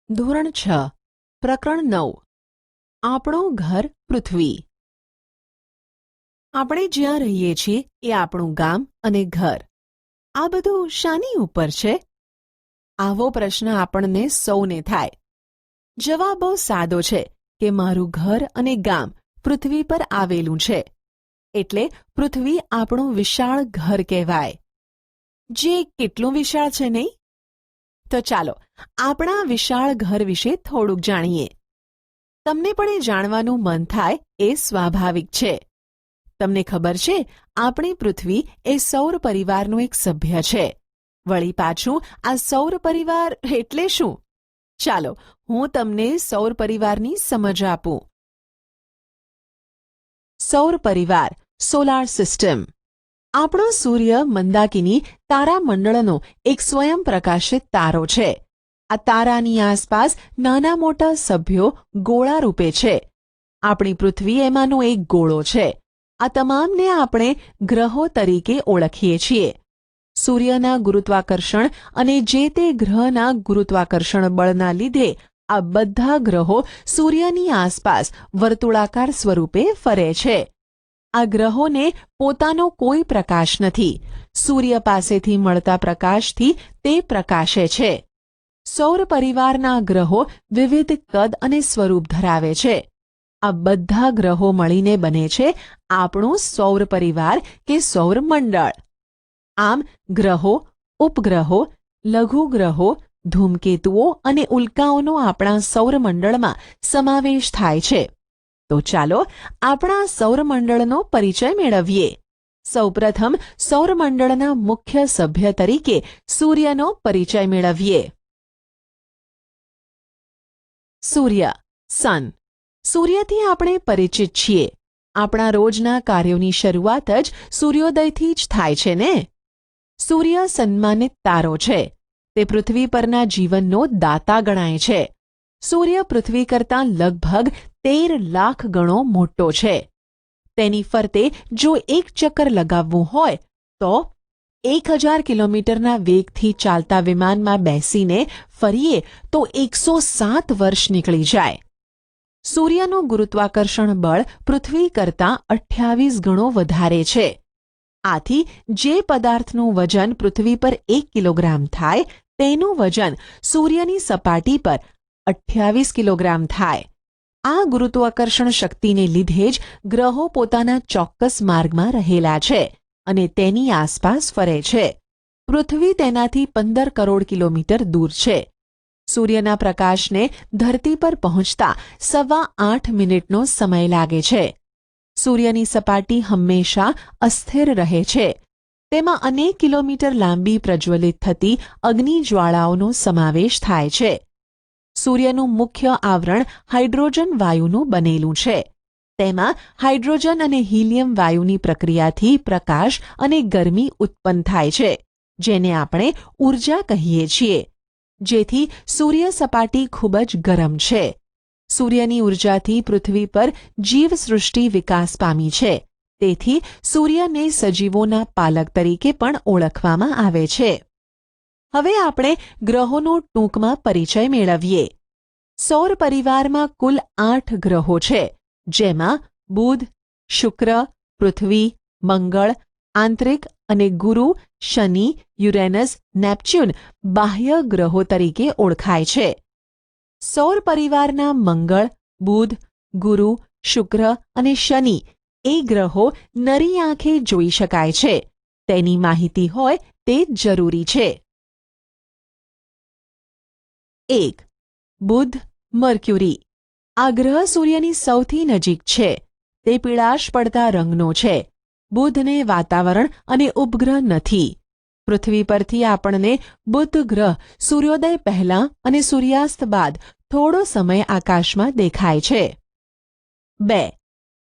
ધોરણ 6 પ્રકરણ 9 આપણું ઘર પૃથ્વી. આપણે જ્યાં રહીએ છીએ એ આપણું ગામ અને ઘર. આ બધું શાની ઉપર છે? આવો પ્રશ્ન આપણને સૌને થાય. જવાબ બહુ સાદો છે કે મારું ઘર અને ગામ પૃથ્વી પર આવેલું છે, એટલે પૃથ્વી આપણું વિશાળ ઘર કહેવાય. જે કેટલું વિશાળ છે નહીં? તો ચાલો આપણા વિશાળ ઘર વિશે થોડુંક જાણીએ. તમને પણ એ જાણવાનું મન થાય એ સ્વાભાવિક છે. તમને ખબર છે, આપણી પૃથ્વી એ સૌર પરિવારનું એક સભ્ય છે. વળી પાછું આ સૌર પરિવાર એટલે શું? ચાલો હું તમને સૌર પરિવારની સમજ આપું. સૌર પરિવાર, સોલાર સિસ્ટમ. આપણો સૂર્ય મંદાકિની તારામંડળનો એક સ્વયં પ્રકાશિત તારો છે. આ તારાની આસપાસ નાના મોટા સભ્યો ગોળા રૂપે છે. આપણી પૃથ્વી એમાંનો એક ગોળો છે. આ તમામને આપણે ગ્રહો તરીકે ઓળખીએ છીએ. સૂર્યના ગુરુત્વાકર્ષણ અને જે તે ગ્રહના ગુરુત્વાકર્ષણ બળના લીધે આ બધા ગ્રહો સૂર્યની આસપાસ વર્તુળાકાર સ્વરૂપે ફરે છે. આ ગ્રહોને પોતાનો કોઈ પ્રકાશ નથી. સૂર્ય પાસેથી મળતા પ્રકાશથી તે પ્રકાશે છે. સૌર પરિવારના ગ્રહો વિવિધ કદ અને સ્વરૂપ ધરાવે છે. આ બધા ગ્રહો મળીને બને છે આપણું સૌર પરિવાર કે સૌર મંડળ. આમ ગ્રહો, ઉપગ્રહો, લઘુગ્રહો, ધૂમકેતુઓ અને ઉલ્કાઓનો આપણા સૌરમંડળમાં સમાવેશ થાય છે. તો ચાલો આપણા સૌરમંડળનો પરિચય મેળવીએ. સૌપ્રથમ સૌરમંડળના મુખ્ય સભ્ય તરીકે સૂર્યનો પરિચય મેળવીએ. સૂર્ય, સન. સૂર્યથી આપણે પરિચિત છીએ. આપણા રોજના કાર્યોની શરૂઆત જ સૂર્યોદયથી જ થાય છે ને? સૂર્ય સન્માનિત તારો છે. તે પૃથ્વી પરના જીવનનો દાતા ગણાય છે. સૂર્ય પૃથ્વી કરતાં લગભગ 13 લાખ ગણો મોટો છે. તેની ફરતે જો એક ચક્કર લગાવવું હોય તો 1000 કિલોમીટરના વેગથી ચાલતા વિમાનમાં બેસીને ફરીએ તો 107 વર્ષ નીકળી જાય. સૂર્યનું ગુરુત્વાકર્ષણ બળ પૃથ્વી કરતાં 28 ગણો વધારે છે. આથી જે પદાર્થનું વજન પૃથ્વી પર 1 કિલોગ્રામ થાય તેનું વજન સૂર્યની સપાટી પર 28 કિલોગ્રામ થાય. આ ગુરુત્વાકર્ષણ શક્તિને લીધે જ ગ્રહો પોતાના ચોક્કસ માર્ગમાં રહેલા છે અને તેની આસપાસ ફરે છે. પૃથ્વી તેનાથી 15 કરોડ કિલોમીટર દૂર છે. સૂર્યના પ્રકાશને ધરતી પર પહોંચતા 8.25 મિનિટનો સમય લાગે છે. સૂર્યની સપાટી હંમેશા અસ્થિર રહે છે. તેમાં અનેક કિલોમીટર લાંબી પ્રજ્વલિત થતી અગ્નિજ્વાળાઓનો સમાવેશ થાય છે. સૂર્યનું મુખ્ય આવરણ હાઇડ્રોજન વાયુનું બનેલું છે. તેમાં હાઇડ્રોજન અને હિલિયમ વાયુની પ્રક્રિયાથી પ્રકાશ અને ગરમી ઉત્પન્ન થાય છે, જેને આપણે ઊર્જા કહીએ છીએ. જેથી સૂર્ય સપાટી ખૂબ જ ગરમ છે. સૂર્યની ઊર્જાથી પૃથ્વી પર જીવસૃષ્ટિ વિકાસ પામી છે. તેથી સૂર્યને સજીવોના પાલક તરીકે પણ ઓળખવામાં આવે છે. હવે આપણે ગ્રહોનો ટૂંકમાં પરિચય મેળવીએ. સૌર પરિવારમાં કુલ 8 ગ્રહો છે, જેમાં બુધ, શુક્ર, પૃથ્વી, મંગળ, આંતરિક અને ગુરુ, શનિ, યુરેનસ, નેપચ્યુન બાહ્ય ગ્રહો તરીકે ઓળખાય છે. સૌર પરિવારના મંગળ, બુધ, ગુરુ, શુક્ર અને શનિ એ ગ્રહો નરી આંખે જોઈ શકાય છે. તેની માહિતી હોય તે જરૂરી છે. 1. બુધ, મર્ક્યુરી. આ ગ્રહ સૂર્યની સૌથી નજીક છે. તે પીળાશ પડતા રંગનો છે. બુધને વાતાવરણ અને ઉપગ્રહ નથી. પૃથ્વી પરથી આપણને બુધ ગ્રહ સૂર્યોદય પહેલાં અને સૂર્યાસ્ત બાદ થોડો સમય આકાશમાં દેખાય છે. 2.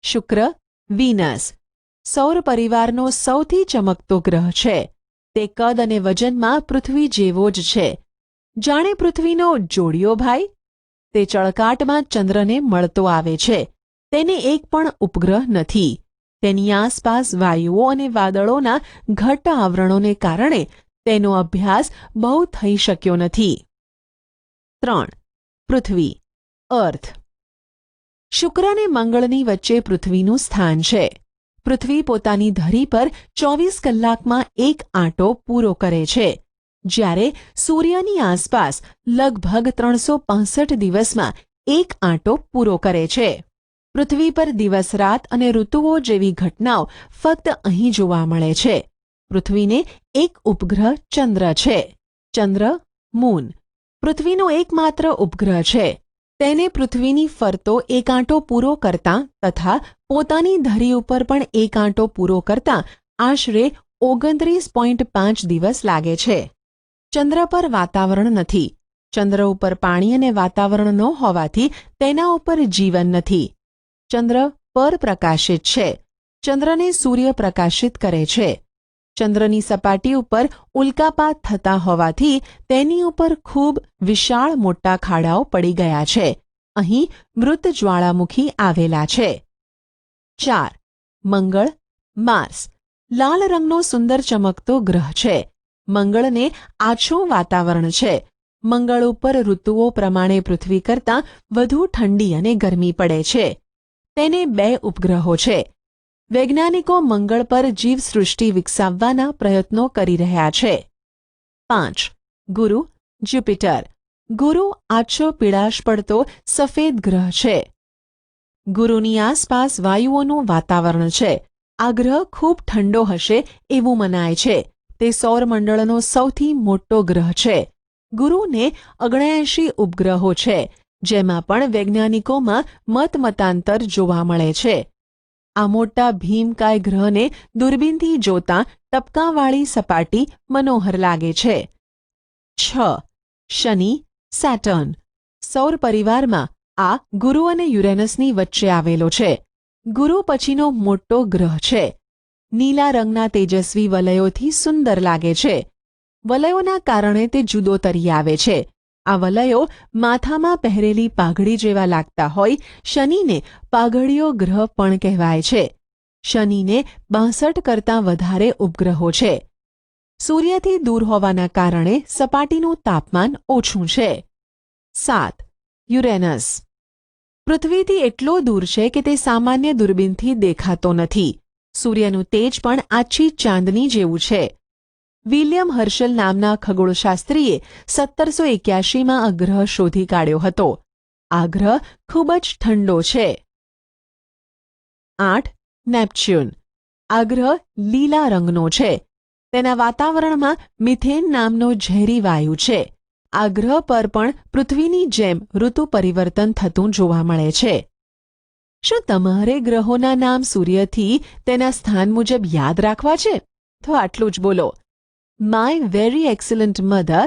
શુક્ર, વિનસ. સૌર પરિવારનો સૌથી ચમકતો ગ્રહ છે. તે કદ અને વજનમાં પૃથ્વી જેવો જ છે. જાણે પૃથ્વીનો જોડિયો ભાઈ. તે ચળકાટમાં ચંદ્રને મળતો આવે છે. તેને એક પણ ઉપગ્રહ નથી. તેની આસપાસ વાયુઓ અને વાદળોના ઘટ્ટ આવરણોને કારણે તેનો અભ્યાસ બહુ થઈ શક્યો નથી. 3. પૃથ્વી, અર્થ. શુક્ર અને મંગળની વચ્ચે પૃથ્વીનું સ્થાન છે. પૃથ્વી પોતાની ધરી પર 24 કલાકમાં એક આંટો પૂરો કરે છે, જ્યારે સૂર્યની આસપાસ લગભગ 365 દિવસમાં એક આંટો પૂરો કરે છે. પૃથ્વી પર દિવસ રાત અને ઋતુઓ જેવી ઘટનાઓ ફક્ત અહીં જોવા મળે છે. પૃથ્વીને એક ઉપગ્રહ ચંદ્ર છે. ચંદ્ર, મૂન, પૃથ્વીનો એકમાત્ર ઉપગ્રહ છે. તેને પૃથ્વીની ફરતો એક આંટો પૂરો કરતાં તથા પોતાની ધરી ઉપર પણ એક આંટો પૂરો કરતાં આશરે 29.5 દિવસ લાગે છે. ચંદ્ર પર વાતાવરણ નથી. ચંદ્ર ઉપર પાણી અને વાતાવરણ ન હોવાથી તેના ઉપર જીવન નથી. ચંદ્ર પરપ્રકાશિત છે. ચંદ્રને સૂર્ય પ્રકાશિત કરે છે. ચંદ્રની સપાટી ઉપર ઉલ્કાપાત થતા હોવાથી તેની ઉપર ખૂબ વિશાળ મોટા ખાડાઓ પડી ગયા છે. અહીં મૃત જ્વાળામુખી આવેલા છે. 4. મંગળ, માર્સ, લાલ રંગનો સુંદર ચમકતો ગ્રહ છે. મંગળને આછું વાતાવરણ છે. મંગળ ઉપર ઋતુઓ પ્રમાણે પૃથ્વી કરતાં વધુ ઠંડી અને ગરમી પડે છે. તેને 2 ઉપગ્રહો છે. વૈજ્ઞાનિકો મંગળ પર જીવસૃષ્ટિ વિકસાવવાના પ્રયત્નો કરી રહ્યા છે. 5. ગુરુ, જ્યુપિટર. ગુરુ આછો પીળાશ પડતો સફેદ ગ્રહ છે. ગુરુની આસપાસ વાયુઓનું વાતાવરણ છે. આ ગ્રહ ખૂબ ઠંડો હશે એવું મનાય છે. તે સૌરમંડળનો સૌથી મોટો ગ્રહ છે. ગુરુને 79 ઉપગ્રહો છે, જેમાં પણ વૈજ્ઞાનિકોમાં મતાંતર જોવા મળે છે. આ મોટા ભીમકાય ગ્રહને દૂરબીનથી જોતાં ટપકાંવાળી સપાટી મનોહર લાગે છે. 6. શનિ, સેટર્ન. સૌર પરિવારમાં આ ગુરુ અને યુરેનસની વચ્ચે આવેલો છે. ગુરુ પછીનો મોટો ગ્રહ છે. નીલા રંગના તેજસ્વી વલયોથી સુંદર લાગે છે. વલયોના કારણે તે જુદો તરી આવે છે. આ વલયો માથામાં પહેરેલી પાઘડી જેવા લાગતા હોય. શનિને પાઘડીયો ગ્રહ પણ કહેવાય છે. શનિને 62 કરતાં વધારે ઉપગ્રહો છે. સૂર્યથી દૂર હોવાના કારણે સપાટીનું તાપમાન ઓછું છે. 7. યુરેનસ. પૃથ્વીથી એટલો દૂર છે કે તે સામાન્ય દૂરબીનથી દેખાતો નથી. સૂર્યનું તેજ પણ આછી ચાંદની જેવું છે. વિલિયમ હર્શલ નામના ખગોળશાસ્ત્રીએ 1781માં આ ગ્રહ શોધી કાઢ્યો હતો. આ ગ્રહ ખૂબ જ ઠંડો છે. 8. નેપ્ચ્યુન. આ ગ્રહ લીલા રંગનો છે. તેના વાતાવરણમાં મિથેન નામનો ઝેરી વાયુ છે. આ ગ્રહ પર પણ પૃથ્વીની જેમ ઋતુ પરિવર્તન થતું જોવા મળે છે. શું તમારે ગ્રહોના નામ સૂર્યથી તેના સ્થાન મુજબ યાદ રાખવા છે? તો આટલું જ બોલો. My very excellent mother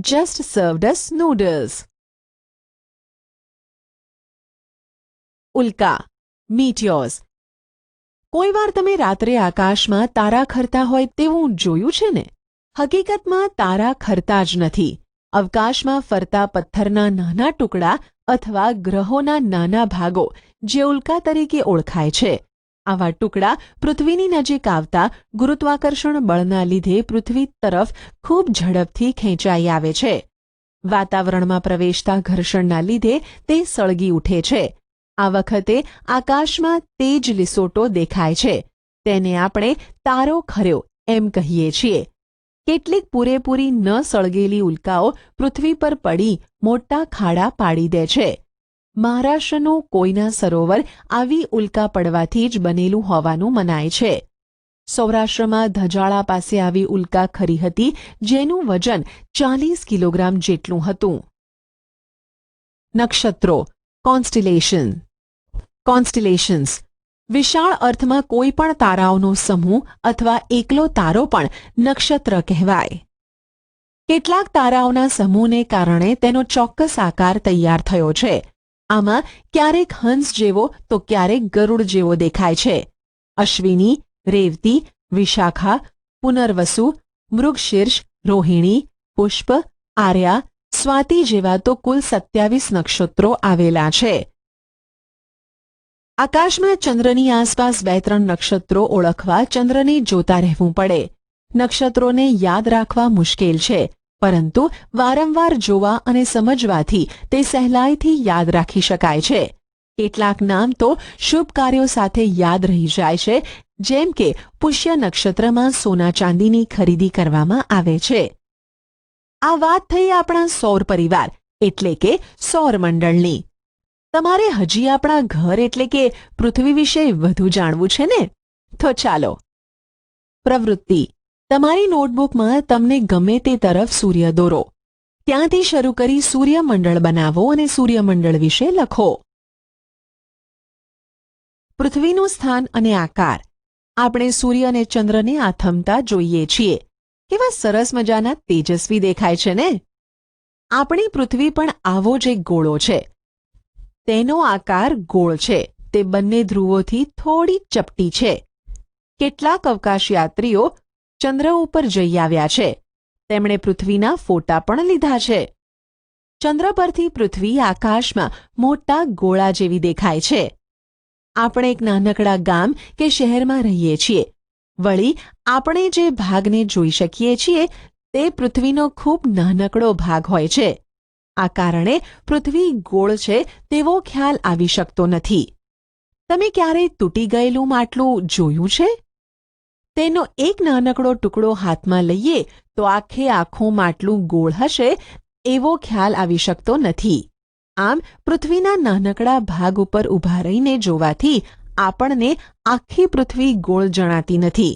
just served us noodles. ઉલ્કા, meteors. કોઈ વાર તમે રાત્રે આકાશમાં તારા ખરતા હોય તેવું જોયું છે ને? હકીકતમાં તારા ખરતા જ નથી. અવકાશમાં ફરતા પથ્થરના નાના ટુકડા અથવા ગ્રહોના નાના ભાગો જે ઉલ્કા તરીકે ઓળખાય છે. આવા ટુકડા પૃથ્વીની નજીક આવતા ગુરુત્વાકર્ષણ બળના લીધે પૃથ્વી તરફ ખૂબ ઝડપથી ખેંચાઈ આવે છે. વાતાવરણમાં પ્રવેશતા ઘર્ષણના લીધે તે સળગી ઉઠે છે. આ વખતે આકાશમાં તેજ લીસોટો દેખાય છે. તેને આપણે તારો ખર્યો એમ કહીએ છીએ. કેટલીક પૂરેપૂરી ન સળગેલી ઉલ્કાઓ પૃથ્વી પર પડી મોટા ખાડા પાડી દે છે. મહારાષ્ટ્રનું કોયના સરોવર આવી ઉલ્કા પડવાથી જ બનેલું હોવાનું મનાય છે. સૌરાષ્ટ્રમાં ધજાળા પાસે આવી ઉલ્કા ખરી હતી, જેનું વજન 40 કિલોગ્રામ જેટલું હતું. નક્ષત્રો, કોન્સ્ટિલેશન્સ. વિશાળ અર્થમાં કોઈ પણ તારાઓનો સમૂહ અથવા એકલો તારો પણ નક્ષત્ર કહેવાય. કેટલાક તારાઓના સમૂહને કારણે તેનો ચોક્કસ આકાર તૈયાર થયો છે. આમાં ક્યારેક હંસ જેવો તો ક્યારેક ગરુડ જેવો દેખાય છે. અશ્વિની, રેવતી, વિશાખા, પુનર્વસુ, મૃગશીર્ષ, રોહિણી, પુષ્પ, આર્યા, સ્વાતિ જેવા તો કુલ 27 નક્ષત્રો આવેલા છે. આકાશમાં ચંદ્રની આસપાસ 2-3 નક્ષત્રો ઓળખવા ચંદ્રને જોતા રહેવું પડે. નક્ષત્રોને યાદ રાખવા મુશ્કેલ છે, પરંતુ વારંવાર જોવા અને સમજવાથી તે સહેલાઈથી યાદ રાખી શકાય છે. કેટલાક નામ તો શુભ કાર્યો સાથે યાદ રહી જાય છે, જેમ કે પુષ્ય નક્ષત્રમાં સોના ચાંદીની ખરીદી કરવામાં આવે છે. આ વાત થઈ આપણા સૌર પરિવાર એટલે કે સૌરમંડળની. તમારે હજી આપણા ઘર એટલે કે પૃથ્વી વિશે વધુ જાણવું છે ને? તો ચાલો. પ્રવૃત્તિ: તમારી નોટબુકમાં તમને ગમે તે તરફ સૂર્ય દોરો. ત્યાંથી શરૂ કરી સૂર્યમંડળ બનાવો અને સૂર્યમંડળ વિશે લખો. પૃથ્વીનું સ્થાન અને આકાર. આપણે સૂર્ય અને ચંદ્રને આથમતા જોઈએ છીએ. કેવા સરસ મજાના તેજસ્વી દેખાય છે ને? આપણી પૃથ્વી પણ આવો જ એક ગોળો છે. તેનો આકાર ગોળ છે. તે બંને ધ્રુવોથી થોડી ચપટી છે. કેટલાક અવકાશયાત્રીઓ ચંદ્ર ઉપર જઈ આવ્યા છે. તેમણે પૃથ્વીના ફોટા પણ લીધા છે. ચંદ્ર પરથી પૃથ્વી આકાશમાં મોટા ગોળા જેવી દેખાય છે. આપણે એક નાનકડા ગામ કે શહેરમાં રહીએ છીએ. વળી આપણે જે ભાગને જોઈ શકીએ છીએ તે પૃથ્વીનો ખૂબ નાનકડો ભાગ હોય છે. આ કારણે પૃથ્વી ગોળ છે તેવો ખ્યાલ આવી શકતો નથી. તમે ક્યારેય તૂટી ગયેલું માટલું જોયું છે? તેનો એક નાનકડો ટુકડો હાથમાં લઈએ તો આખે આખું માટલું ગોળ હશે એવો ખ્યાલ આવી શકતો નથી. આમ પૃથ્વીના નાનકડા ભાગ ઉપર ઊભા રહીને જોવાથી આપણને આખી પૃથ્વી ગોળ જણાતી નથી.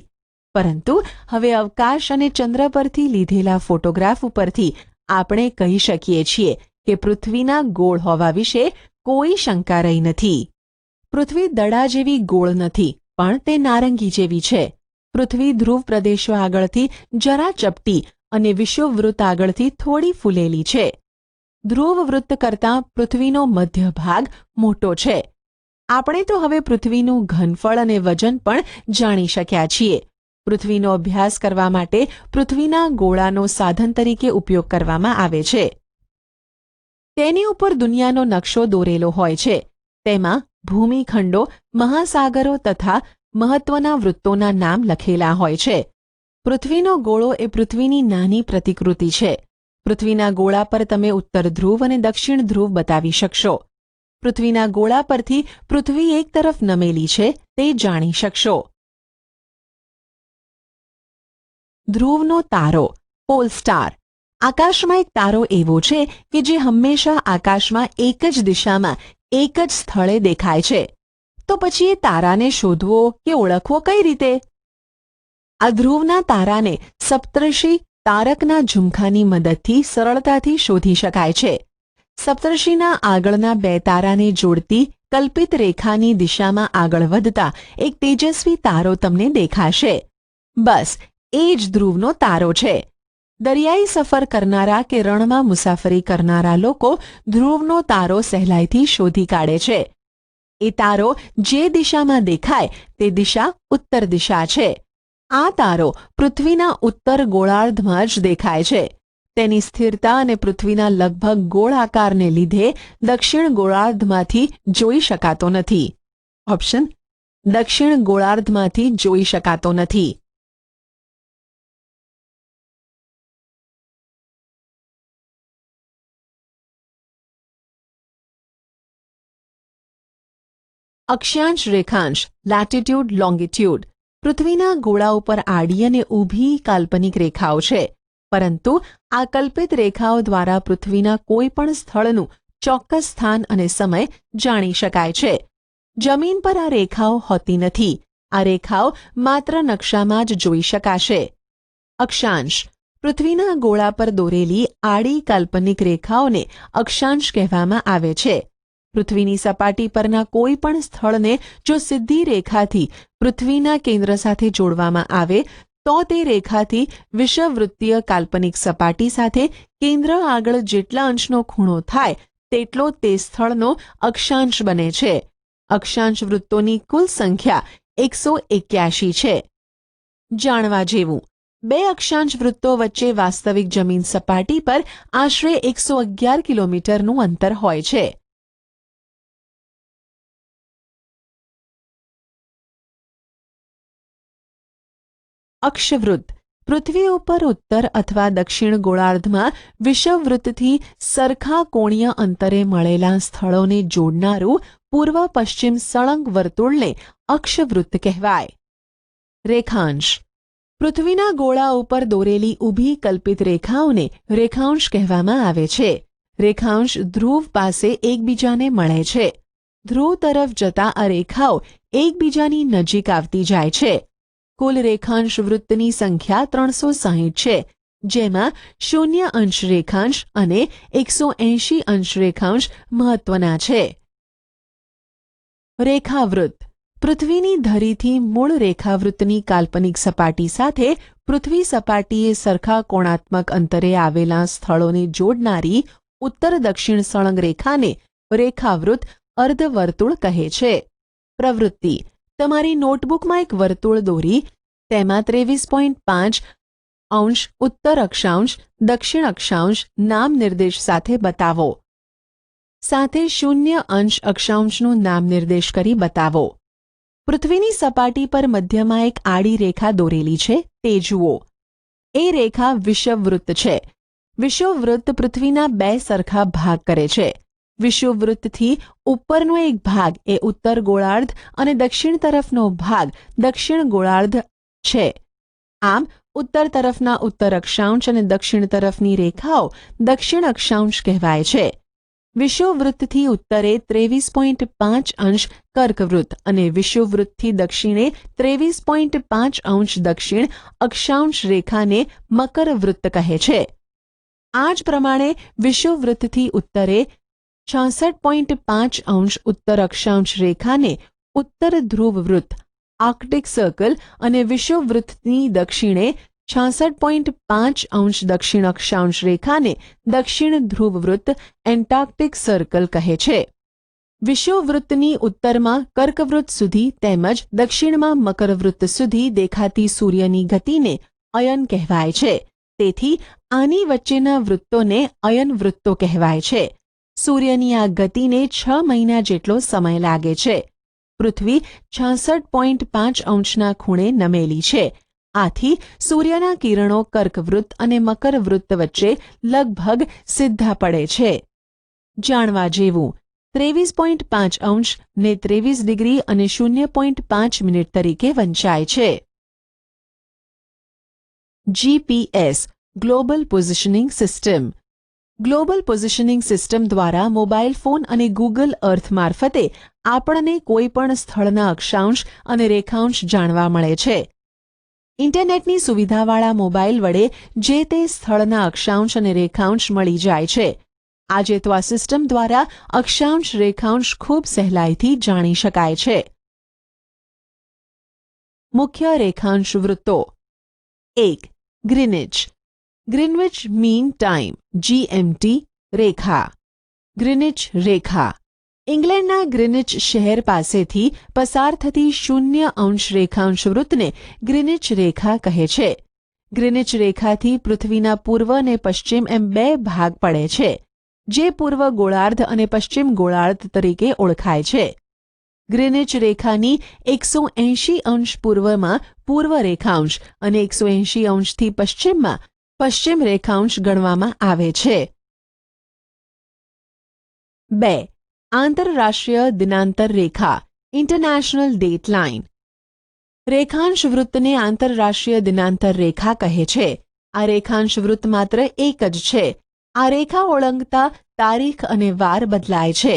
પરંતુ હવે અવકાશ અને ચંદ્ર પરથી લીધેલા ફોટોગ્રાફ ઉપરથી આપણે કહી શકીએ છીએ કે પૃથ્વીના ગોળ હોવા વિશે કોઈ શંકા રહી નથી. પૃથ્વી દડા જેવી ગોળ નથી, પણ તે નારંગી જેવી છે. પૃથ્વી ધ્રુવ પ્રદેશો આગળથી જરા ચપટી અને વિષુવવૃત્ત આગળથી થોડી ફૂલેલી છે. ધ્રુવ વૃત્ત કરતાં પૃથ્વીનો મધ્ય ભાગ મોટો છે. આપણે તો હવે પૃથ્વીનું ઘનફળ અને વજન પણ જાણી શક્યા છીએ. પૃથ્વીનો અભ્યાસ કરવા માટે પૃથ્વીના ગોળાનો સાધન તરીકે ઉપયોગ કરવામાં આવે છે. તેની ઉપર દુનિયાનો નકશો દોરેલો હોય છે. તેમાં ભૂમિખંડો, મહાસાગરો તથા મહત્વના વૃત્તોના નામ લખેલા હોય છે. પૃથ્વીનો ગોળો એ પૃથ્વીની નાની પ્રતિકૃતિ છે. પૃથ્વીના ગોળા પર તમે ઉત્તર ધ્રુવ અને દક્ષિણ ધ્રુવ બતાવી શકશો. પૃથ્વીના ગોળા પરથી પૃથ્વી એક તરફ નમેલી છે તે જાણી શકશો. ધ્રુવનો તારો, પોલ સ્ટાર. આકાશમાં એક તારો એવો છે કે જે હંમેશા આકાશમાં એક જ દિશામાં એક જ સ્થળે દેખાય છે. તો પછી એ તારાને શોધવો કે ઓળખવો કઈ રીતે? આ ધ્રુવના તારાને સપ્તર્ષિ તારકના ઝુમખાની મદદથી સરળતાથી શોધી શકાય છે. સપ્તર્ષિના આગળના બે તારાને જોડતી કલ્પિત રેખાની દિશામાં આગળ વધતા એક તેજસ્વી તારો તમને દેખાશે. બસ એ જ ધ્રુવનો તારો છે. દરિયાઈ સફર કરનારા કે રણમાં મુસાફરી કરનારા લોકો ધ્રુવનો તારો સહેલાઈથી શોધી કાઢે છે. એ તારો જે દિશામાં દેખાય તે દિશા ઉત્તર દિશા છે. આ તારો પૃથ્વીના ઉત્તર ગોળાર્ધમાં જ દેખાય છે. તેની સ્થિરતા અને પૃથ્વીના લગભગ ગોળ આકારને લીધે દક્ષિણ ગોળાર્ધમાંથી જોઈ શકાતો નથી. ઓપ્શન: દક્ષિણ ગોળાર્ધમાંથી જોઈ શકાતો નથી. અક્ષાંશ રેખાંશ, લેટિટ્યુડ, લોંગિટ્યુડ. પૃથ્વીના ગોળા ઉપર આડી અને ઊભી કાલ્પનિક રેખાઓ છે. પરંતુ આ કલ્પિત રેખાઓ દ્વારા પૃથ્વીના કોઈ પણ સ્થળનું ચોક્કસ સ્થાન અને સમય જાણી શકાય છે. જમીન પર આ રેખાઓ હોતી નથી. આ રેખાઓ માત્ર નકશામાં જ જોઈ શકાશે. અક્ષાંશ. પૃથ્વીના ગોળા પર દોરેલી આડી કાલ્પનિક રેખાઓને અક્ષાંશ કહેવામાં આવે છે. પૃથ્વીની સપાટી પરના કોઈ પણ સ્થળને જો સીધી રેખાથી પૃથ્વીના કેન્દ્ર સાથે જોડવામાં આવે તો તે રેખાથી વિષુવવૃત્તીય કાલ્પનિક સપાટી સાથે કેન્દ્ર આગળ જેટલા અંશનો ખૂણો થાય તેટલો તે સ્થળનો અક્ષાંશ બને છે. અક્ષાંશ વૃત્તોની કુલ સંખ્યા 181 છે. જાણવા જેવું: બે અક્ષાંશ વૃત્તો વચ્ચે વાસ્તવિક જમીન સપાટી પર આશરે 111 કિલોમીટરનું અંતર હોય છે. અક્ષવૃત્ત. પૃથ્વી ઉપર ઉત્તર અથવા દક્ષિણ ગોળાર્ધમાં વિષુવવૃત્તથી સરખા કોણીય અંતરે મળેલા સ્થળોને જોડનારું પૂર્વ પશ્ચિમ સળંગ વર્તુળને અક્ષવૃત્ત કહેવાય. રેખાંશ. પૃથ્વીના ગોળા ઉપર દોરેલી ઊભી કલ્પિત રેખાઓને રેખાંશ કહેવામાં આવે છે. રેખાંશ ધ્રુવ પાસે એકબીજાને મળે છે. ધ્રુવ તરફ જતા આ રેખાઓ એકબીજાની નજીક આવતી જાય છે. કુલ રેખાંશ વૃત્તની સંખ્યા 360 છે, જેમાં 0 અંશ રેખાંશ અને 180 અંશ રેખાંશ મહત્વના છે. રેખાવૃત્ત. પૃથ્વીની ધરીથી મૂળ રેખાવૃત્તની કાલ્પનિક સપાટી સાથે પૃથ્વી સપાટીએ સરખા કોણાત્મક અંતરે આવેલા સ્થળોને જોડનારી ઉત્તર દક્ષિણ સળંગ રેખાને રેખાવૃત્ત અર્ધવર્તુળ કહે છે. પ્રવૃત્તિ. તમારી નોટબુકમાં એક વર્તુળ દોરી તેમાં 23.5 અંશ ઉત્તર અક્ષાંશ દક્ષિણ અક્ષાંશ નામ નિર્દેશ સાથે બતાવો. સાથે 0 અંશ અક્ષાંશનું નામ નિર્દેશ કરી બતાવો. પૃથ્વીની સપાટી પર મધ્યમાં એક આડી રેખા દોરેલી છે તે જુઓ. એ રેખા વિષુવવૃત્ત છે. વિષુવવૃત્ત પૃથ્વીના 2 સરખા ભાગ કરે છે. વિષુવવૃત્તથી ઉપરનો એક ભાગ એ ઉત્તર ગોળાર્ધ અને દક્ષિણ તરફનો ભાગ દક્ષિણ ગોળાર્ધ છે. આમ ઉત્તર તરફના ઉત્તર અક્ષાંશ અને દક્ષિણ તરફની રેખાઓ દક્ષિણ અક્ષાંશ કહેવાય છે. વિષુવવૃત્તથી ઉત્તરે 23.5 અંશ કર્કવૃત્ત અને વિષુવવૃત્તથી દક્ષિણે 23.5 અંશ દક્ષિણ અક્ષાંશ રેખાને મકરવૃત્ત કહે છે. આ જ પ્રમાણે વિષુવવૃત્તથી ઉત્તરે 66.5 અંશ ઉત્તર અક્ષાંશ રેખાને ઉત્તર ધ્રુવ વૃત્ત આર્કટિક સર્કલ અને વિષુવવૃત્તની દક્ષિણે 66.5 અંશ દક્ષિણ અક્ષાંશ રેખાને દક્ષિણ ધ્રુવ વૃત્ત એન્ટાર્કટિક સર્કલ કહે છે. વિષુવવૃત્તની ઉત્તરમાં કર્કવૃત્ત સુધી તેમજ દક્ષિણમાં મકરવૃત્ત સુધી દેખાતી સૂર્યની ગતિને અયન કહેવાય છે. તેથી આની વચ્ચેના વૃત્તોને અયન વૃત્તો કહેવાય છે. સૂર્યની આ ગતિને 6 મહિના જેટલો સમય લાગે છે. પૃથ્વી 66.5 અંશના ખૂણે નમેલી છે. આથી સૂર્યના કિરણો કર્કવૃત્ત અને મકરવૃત્ત વચ્ચે લગભગ સીધા પડે છે. જાણવા જેવું. 23.5 અંશ ને 23 ડિગ્રી અને 0.5 મિનિટ તરીકે વંચાય છે. GPS global positioning system. Global positioning system દ્વારા મોબાઈલ ફોન અને ગૂગલ અર્થ મારફતે આપણને કોઈપણ સ્થળના અક્ષાંશ અને રેખાંશ જાણવા મળે છે. ઇન્ટરનેટની સુવિધાવાળા મોબાઈલ વડે જે તે સ્થળના અક્ષાંશ અને રેખાંશ મળી જાય છે. આજે તો આ સિસ્ટમ દ્વારા અક્ષાંશ રેખાંશ ખૂબ સહેલાઈથી જાણી શકાય છે. મુખ્ય રેખાંશ વૃત્તો. 1. Greenwich. Greenwich mean time GMT રેખા. ગ્રીનિચ રેખા ઇંગ્લેન્ડના ગ્રીનિચ શહેર પાસેથી પસાર થતી 0 અંશ રેખાંશ વૃત્તને ગ્રીનિચ રેખા કહે છે. ગ્રીનિચ રેખાથી પૃથ્વીના પૂર્વ અને પશ્ચિમ એમ 2 ભાગ પડે છે, જે પૂર્વ ગોળાર્ધ અને પશ્ચિમ ગોળાર્ધ તરીકે ઓળખાય છે. ગ્રીનિચ રેખાની 180 અંશ પૂર્વમાં પૂર્વ રેખાંશ અને 180 અંશથી પશ્ચિમમાં પશ્ચિમ રેખાંશ ગણવામાં આવે છે. 2. આંતરરાષ્ટ્રીય દિનાંતર રેખા ઇન્ટરનેશનલ ડેટ લાઇન. રેખાંશ વૃત્તને આંતરરાષ્ટ્રીય દિનાંતર રેખા કહે છે. આ રેખાંશ વૃત્ત માત્ર એક જ છે. આ રેખા ઓળંગતા તારીખ અને વાર બદલાય છે.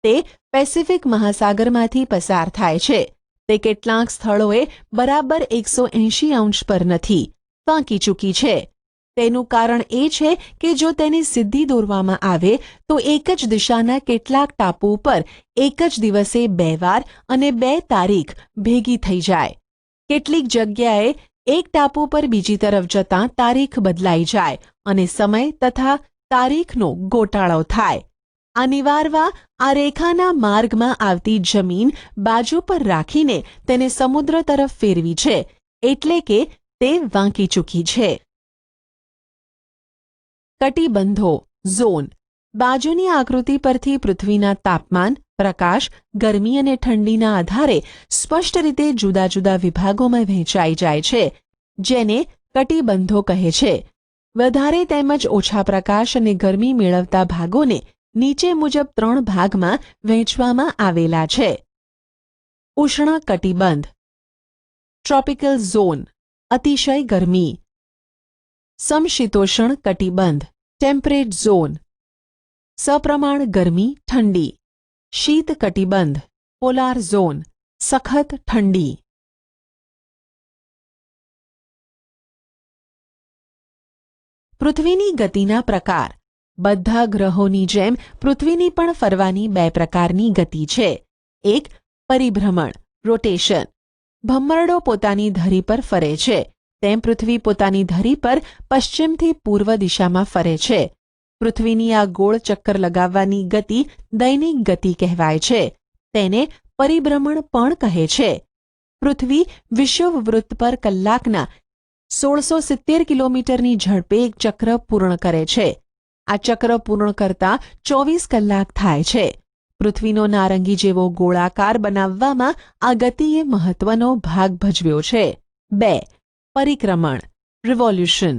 તે પેસિફિક મહાસાગરમાંથી પસાર થાય છે. તે કેટલાક સ્થળોએ બરાબર 180 અંશ પર નથી, વાંકી ચૂકી છે. તેનું કારણ એ છે કે જો તેને સીધી દોરવામાં આવે તો એક જ દિશાના કેટલાક ટાપુ પર એક જ દિવસે 2 વાર અને 2 તારીખ ભેગી થઈ જાય. કેટલીક જગ્યાએ એક ટાપુ પર બીજી તરફ જતાં તારીખ બદલાઈ જાય અને સમય તથા તારીખનો ગોટાળો થાય. આ નિવારવા આ રેખાના માર્ગમાં આવતી જમીન બાજુ પર રાખીને તેને સમુદ્ર તરફ ફેરવી છે, એટલે કે તે વાંકી ચૂકી છે. કટિબંધો ઝોન. બાજુની આકૃતિ પરથી પૃથ્વીના તાપમાન, પ્રકાશ, ગરમી અને ઠંડીના આધારે સ્પષ્ટ રીતે જુદા જુદા વિભાગોમાં વહેંચાઈ જાય છે, જેને કટિબંધો કહે છે. વધારે તેમજ ઓછા પ્રકાશ અને ગરમી મેળવતા ભાગોને નીચે મુજબ 3 ભાગમાં વહેંચવામાં આવેલા છે. ઉષ્ણ કટિબંધ, ટ્રોપિકલ ઝોન અતિશય ગરમી, સમશીતોષ્ણ કટિબંધ ટેમ્પરેટ ઝોન સપ્રમાણ ગરમી ઠંડી, શીત કટિબંધ પોલાર ઝોન સખત ઠંડી. પૃથ્વીની ગતિના પ્રકાર. બધા ગ્રહોની જેમ પૃથ્વીની પણ ફરવાની 2 પ્રકારની ગતિ છે. એક પરિભ્રમણ રોટેશન. ભમરડો પોતાની ધરી પર ફરે છે તેમ પૃથ્વી પોતાની ધરી પર પશ્ચિમથી પૂર્વ દિશામાં ફરે છે. પૃથ્વીની આ ગોળ ચક્કર લગાવવાની ગતિ દૈનિક ગતિ કહેવાય છે. તેને પરિભ્રમણ પણ કહે છે. પૃથ્વી વિષુવવૃત્ત પર કલાકના 1670 કિલોમીટરની ઝડપે એક ચક્ર પૂર્ણ કરે છે. આ ચક્ર પૂર્ણ કરતા 24 કલાક થાય છે. પૃથ્વીનો નારંગી જેવો ગોળાકાર બનાવવામાં આ ગતિએ મહત્વનો ભાગ ભજવ્યો છે. 2. પરિક્રમણ રિવોલ્યુશન.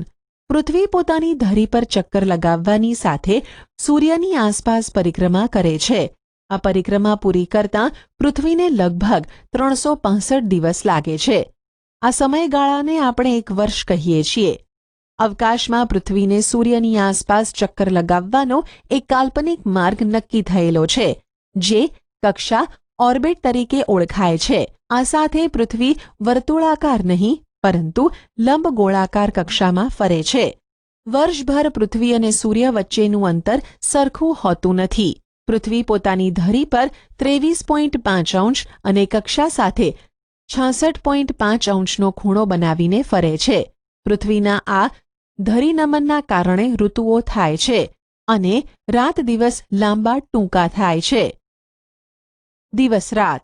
પૃથ્વી પોતાની ધરી પર ચક્કર લગાવવાની સાથે સૂર્યની આસપાસ પરિક્રમા કરે છે. આ પરિક્રમા પૂરી કરતાં પૃથ્વીને લગભગ 365 દિવસ લાગે છે. આ સમયગાળાને આપણે 1 વર્ષ કહીએ છીએ. અવકાશમાં પૃથ્વીને સૂર્યની આસપાસ ચક્કર લગાવવાનો એક કાલ્પનિક માર્ગ નક્કી થયેલો છે જે કક્ષા ઓર્બિટ તરીકે ઓળખાય છે. આ સાથે પૃથ્વી વર્તુળાકાર નહીં પરંતુ લંબગોળાકાર કક્ષામાં ફરે છે. વર્ષભર પૃથ્વી અને સૂર્ય વચ્ચેનું અંતર સરખું હોતું નથી. પૃથ્વી પોતાની ધરી પર 23.5 અંશ અને કક્ષા સાથે 66.5 અંશનો ખૂણો બનાવીને ફરે છે. પૃથ્વીના આ ધરીનમનના કારણે ઋતુઓ થાય છે અને રાત દિવસ લાંબા ટૂંકા થાય છે. દિવસ રાત.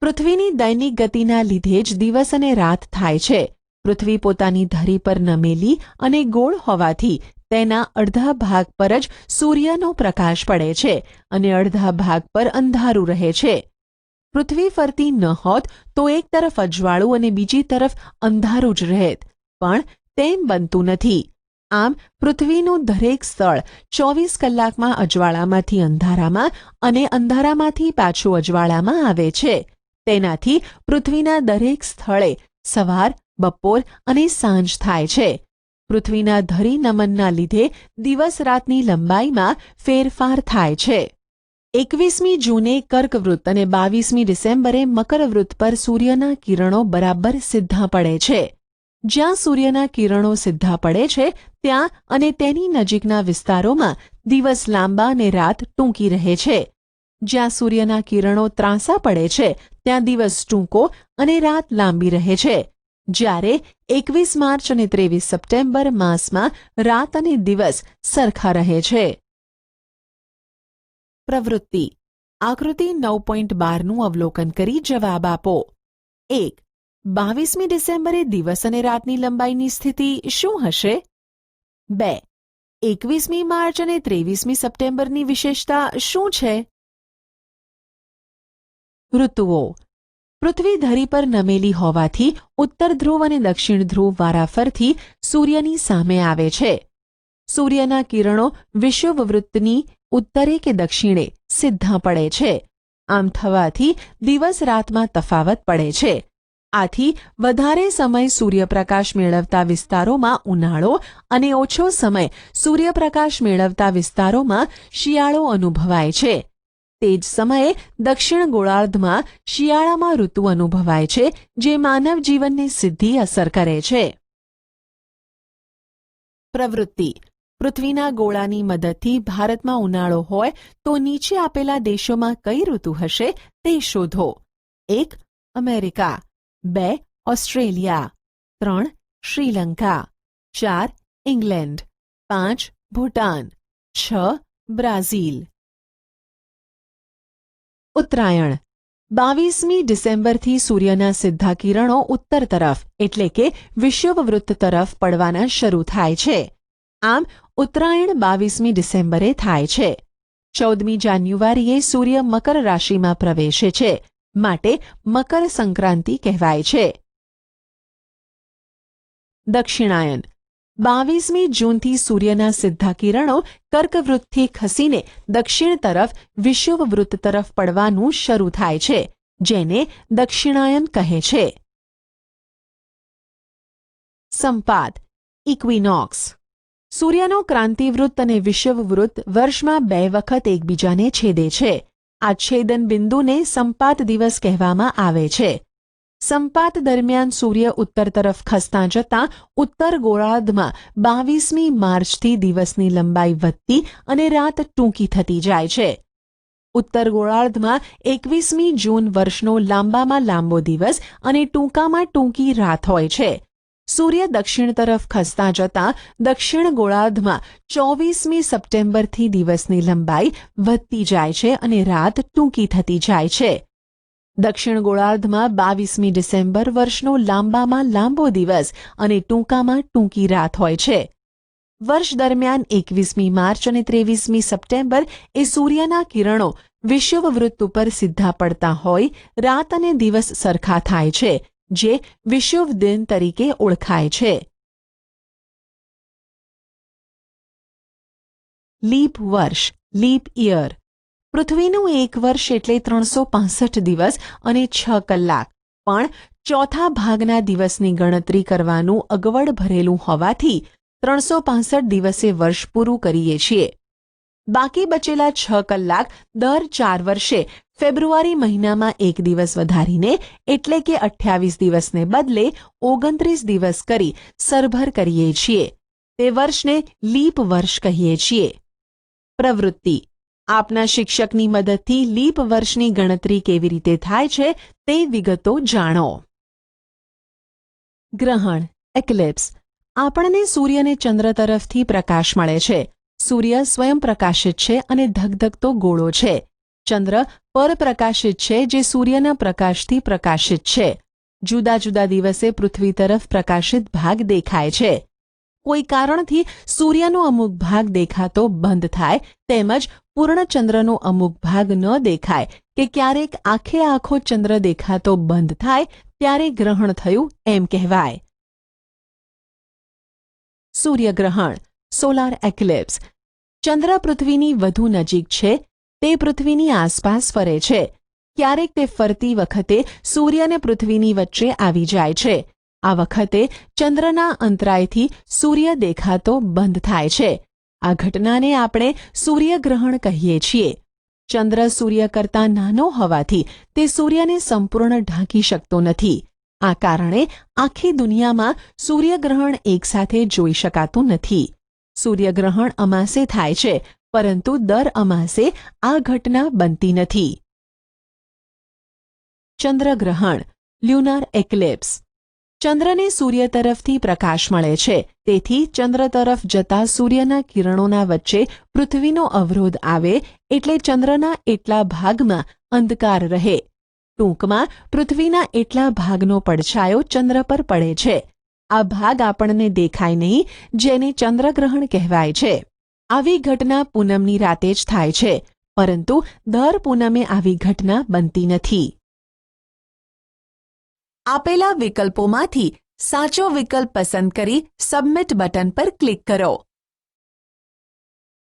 પૃથ્વીની દૈનિક ગતિના લીધે જ દિવસ અને રાત થાય છે. પૃથ્વી પોતાની ધરી પર નમેલી અને ગોળ હોવાથી તેના અડધા ભાગ પર જ સૂર્યનો પ્રકાશ પડે છે અને અડધા ભાગ પર અંધારું રહે છે. પૃથ્વી ફરતી ન હોત તો એક તરફ અજવાળું અને બીજી તરફ અંધારું જ રહેત, પણ તેમ બનતું નથી. આમ પૃથ્વીનું દરેક સ્થળ 24 કલાકમાં અજવાળામાંથી અંધારામાં અને અંધારામાંથી પાછું અજવાળામાં આવે છે. તેનાથી પૃથ્વીના દરેક સ્થળે સવાર, બપોર અને સાંજ થાય છે. પૃથ્વીના ધરી નમનના લીધે દિવસ રાતની લંબાઈમાં ફેરફાર થાય છે. 21મી જૂને કર્કવૃત્ત અને 22મી ડિસેમ્બરે મકરવૃત્ત પર સૂર્યના કિરણો બરાબર સીધા પડે છે. જ્યાં સૂર્યના કિરણો સીધા પડે છે ત્યાં અને તેની નજીકના વિસ્તારોમાં દિવસ લાંબા અને રાત ટૂંકી રહે છે. જ્યાં સૂર્યના કિરણો ત્રાંસા પડે છે ત્યાં દિવસ ટૂંકો અને રાત લાંબી રહે છે. જ્યારે 21 માર્ચ અને 23 સપ્ટેમ્બર માસમાં રાત અને દિવસ સરખા રહે છે. પ્રવૃત્તિ. આકૃતિ 9.12નું અવલોકન કરી જવાબ આપો. 1. 22મી ડિસેમ્બરે દિવસ અને રાતની લંબાઈની સ્થિતિ શું હશે? 2. 21મી માર્ચ અને 23મી સપ્ટેમ્બરની વિશેષતા શું છે? ઋતુઓ. પૃથ્વી ધરી પર નમેલી હોવાથી ઉત્તર ધ્રુવ અને દક્ષિણ ધ્રુવ વારાફરથી સૂર્યની સામે આવે છે. સૂર્યના કિરણો વિષુવવૃત્તની ઉત્તરે કે દક્ષિણે સીધા પડે છે. આમ થવાથી દિવસ રાતમાં તફાવત પડે છે. આથી વધારે સમય સૂર્યપ્રકાશ મેળવતા વિસ્તારોમાં ઉનાળો અને ઓછો સમય સૂર્યપ્રકાશ મેળવતા વિસ્તારોમાં શિયાળો અનુભવાય છે. તે જ સમયે દક્ષિણ ગોળાર્ધમાં શિયાળામાં ઋતુ અનુભવાય છે જે માનવ જીવનને સીધી અસર કરે છે. પ્રવૃત્તિ. પૃથ્વીના ગોળાની મદદથી ભારતમાં ઉનાળો હોય તો નીચે આપેલા દેશોમાં કઈ ઋતુ હશે તે શોધો. 1. America. 2. Australia. 3. Sri Lanka. 4. England. 5. Bhutan. 6. Brazil. Uttarayan. 22મી ડિસેમ્બરથી સૂર્યના સીધા કિરણો ઉત્તર તરફ એટલે કે વિષુવવૃત્ત તરફ પડવાના શરૂ થાય છે. આમ ઉત્તરાયણ 22મી ડિસેમ્બરે થાય છે. 14મી જાન્યુઆરીએ સૂર્ય મકર રાશિમાં પ્રવેશે છે, માટે મકર સંક્રાંતિ કહેવાય છે. દક્ષિણાયન 22મી જૂનથી સૂર્યના સીધા કિરણો કર્કવૃતથી ખસીને દક્ષિણ તરફ વિષુવવૃત્ત તરફ પડવાનું શરૂ થાય છે, જેને દક્ષિણાયન કહે છે. સંપાત ઇક્વિનોક્સ સૂર્યનો ક્રાંતિવૃત્ત અને વિષુવવૃત્ત વર્ષમાં 2 વખત એકબીજાને છેદે છે. આ છેદન બિંદુને સંપાત દિવસ કહેવામાં આવે છે. સંપાત દરમિયાન સૂર્ય ઉત્તર તરફ ખસતા જતાં ઉત્તર ગોળાર્ધમાં 22મી માર્ચથી દિવસની લંબાઈ વધતી અને રાત ટૂંકી થતી જાય છે. ઉત્તર ગોળાર્ધમાં 21મી જૂન વર્ષનો લાંબામાં લાંબો દિવસ અને ટૂંકામાં ટૂંકી રાત હોય છે. સૂર્ય દક્ષિણ તરફ ખસતા જતાં દક્ષિણ ગોળાર્ધમાં 24મી સપ્ટેમ્બરથી દિવસની લંબાઈ વધતી જાય છે અને રાત ટૂંકી થતી જાય છે. દક્ષિણ ગોળાર્ધમાં 22મી ડિસેમ્બર વર્ષનો લાંબામાં લાંબો દિવસ અને ટૂંકામાં ટૂંકી રાત હોય છે. વર્ષ દરમિયાન 21મી માર્ચ અને 23મી સપ્ટેમ્બર એ સૂર્યના કિરણો વિષુવવૃત્ત ઉપર સીધા પડતા હોય રાત અને દિવસ સરખા થાય છે, જે વિષુવ દિન તરીકે ઓળખાય છે. લીપ વર્ષ લીપ યર પૃથ્વીનું એક વર્ષ એટલે 365 દિવસ અને 6 કલાક, પણ ચોથા ભાગના દિવસની ગણતરી કરવાનું અગવડ ભરેલું હોવાથી 365 દિવસે વર્ષ પૂરું કરીએ છીએ. બાકી બચેલા 6 કલાક દર 4 વર્ષે ફેબ્રુઆરી મહિનામાં એક દિવસ વધારીને એટલે કે 28 દિવસને બદલે 29 દિવસ કરી સરભર કરીએ છીએ. તે વર્ષને લીપ વર્ષ કહીએ છીએ. પ્રવૃત્તિ આપના શિક્ષકની મદદથી લીપ વર્ષની ગણતરી કેવી રીતે થાય છે તે વિગતો જાણો. ગ્રહણ એક્લિપ્સ આપણને સૂર્ય અને ચંદ્ર તરફથી પ્રકાશ મળે છે. સૂર્ય સ્વયં પ્રકાશિત છે અને ધગધગતો ગોળો છે. ચંદ્ર પરપ્રકાશિત છે, જે સૂર્યના પ્રકાશથી પ્રકાશિત છે. જુદા જુદા દિવસે પૃથ્વી તરફ પ્રકાશિત ભાગ દેખાય છે. કોઈ કારણથી સૂર્યનો અમુક ભાગ દેખાતો બંધ થાય તેમજ પૂર્ણચંદ્રનો અમુક ભાગ ન દેખાય કે ક્યારેક આખે આખો ચંદ્ર દેખાતો બંધ થાય ત્યારે ગ્રહણ થયું એમ કહેવાય. સૂર્યગ્રહણ સોલાર એક્લિપ્સ ચંદ્ર પૃથ્વીની વધુ નજીક છે. તે પૃથ્વીની આસપાસ ફરે છે. ક્યારેક તે ફરતી વખતે સૂર્ય અને પૃથ્વીની વચ્ચે આવી જાય છે. આ વખતે ચંદ્રના અંતરાયથી સૂર્ય દેખાતો બંધ થાય છે. આ ઘટનાને આપણે સૂર્યગ્રહણ કહીએ છીએ. ચંદ્ર સૂર્ય કરતાં નાનો હોવાથી તે સૂર્યને સંપૂર્ણ ઢાંકી શકતો નથી. આ કારણે આખી દુનિયામાં સૂર્યગ્રહણ એકસાથે જોઈ શકાતું નથી. સૂર્યગ્રહણ અમાસે થાય છે, પરંતુ દર અમાસે આ ઘટના બનતી નથી. ચંદ્રગ્રહણ લ્યુનાર એક્લિપ્સ ચંદ્રને સૂર્ય તરફથી પ્રકાશ મળે છે. તેથી ચંદ્ર તરફ જતા સૂર્યના કિરણોના વચ્ચે પૃથ્વીનો અવરોધ આવે એટલે ચંદ્રના એટલા ભાગમાં અંધકાર રહે. ટૂંકમાં પૃથ્વીના એટલા ભાગનો પડછાયો ચંદ્ર પર પડે છે. આ ભાગ આપણને દેખાય નહીં, જેને ચંદ્રગ્રહણ કહેવાય છે. આવી ઘટના પૂનમની રાતે જ થાય છે, પરંતુ દર પૂનમે આવી ઘટના બનતી નથી. આપેલા વિકલ્પોમાંથી સાચો વિકલ્પ પસંદ કરી સબમિટ બટન પર ક્લિક કરો.